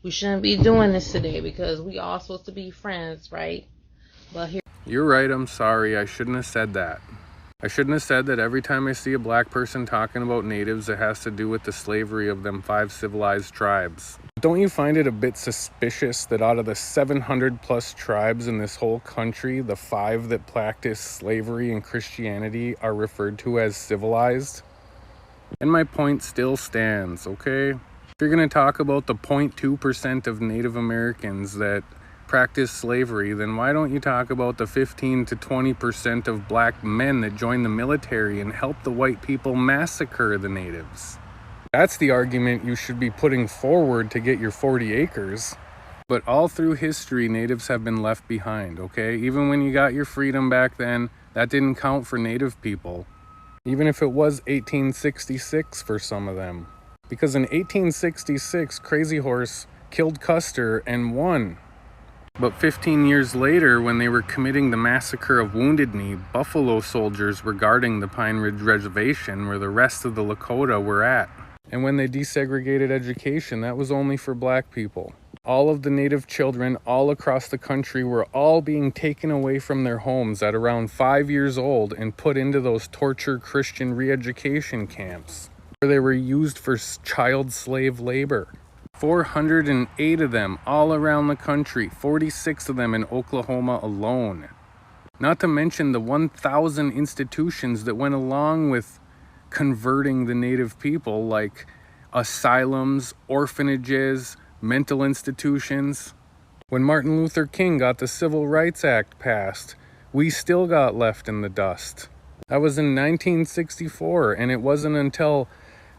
We shouldn't be doing this today because we all supposed to be friends, right? But here. You're right, I'm sorry. I shouldn't have said that. I shouldn't have said that every time I see a black person talking about natives, it has to do with the slavery of them 5 civilized tribes. Don't you find it a bit suspicious that out of the 700 plus tribes in this whole country, the 5 that practice slavery and Christianity are referred to as civilized? And my point still stands, okay? If you're going to talk about the 0.2% of Native Americans that practice slavery, then why don't you talk about the 15 to 20% of black men that join the military and help the white people massacre the natives? That's the argument you should be putting forward to get your 40 acres. But all through history, natives have been left behind, okay? Even when you got your freedom back then, that didn't count for native people. Even if it was 1866 for some of them. Because in 1866, Crazy Horse killed Custer and won. But 15 years later, when they were committing the massacre of Wounded Knee, Buffalo soldiers were guarding the Pine Ridge Reservation where the rest of the Lakota were at. And when they desegregated education, that was only for black people. All of the native children all across the country were all being taken away from their homes at around 5 years old and put into those torture Christian re-education camps, where they were used for child slave labor. 408 of them all around the country, 46 of them in Oklahoma alone. Not to mention the 1,000 institutions that went along with converting the native people, like asylums, orphanages, mental institutions. When Martin Luther King got the Civil Rights Act passed, we still got left in the dust. That was in 1964, and it wasn't until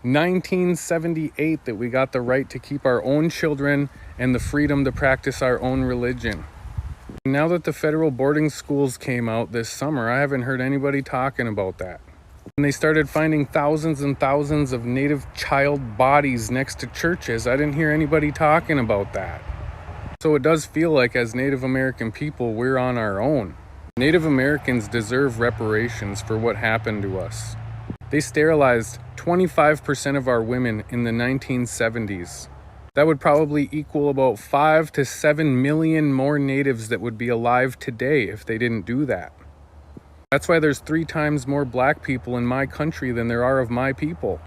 1978 that we got the right to keep our own children and the freedom to practice our own religion. Now that the federal boarding schools came out this summer, I haven't heard anybody talking about that. When they started finding thousands and thousands of native child bodies next to churches, I didn't hear anybody talking about that. So it does feel like as Native American people, we're on our own. Native Americans deserve reparations for what happened to us. They sterilized 25% of our women in the 1970s. That would probably equal about 5 to 7 million more natives that would be alive today if they didn't do that. That's why there's 3 times more black people in my country than there are of my people.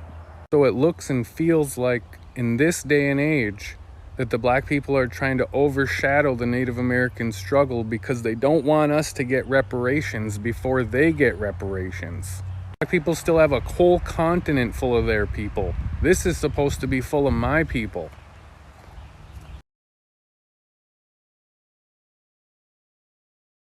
So it looks and feels like in this day and age that the black people are trying to overshadow the Native American struggle because they don't want us to get reparations before they get reparations. Black people still have a whole continent full of their people. This is supposed to be full of my people.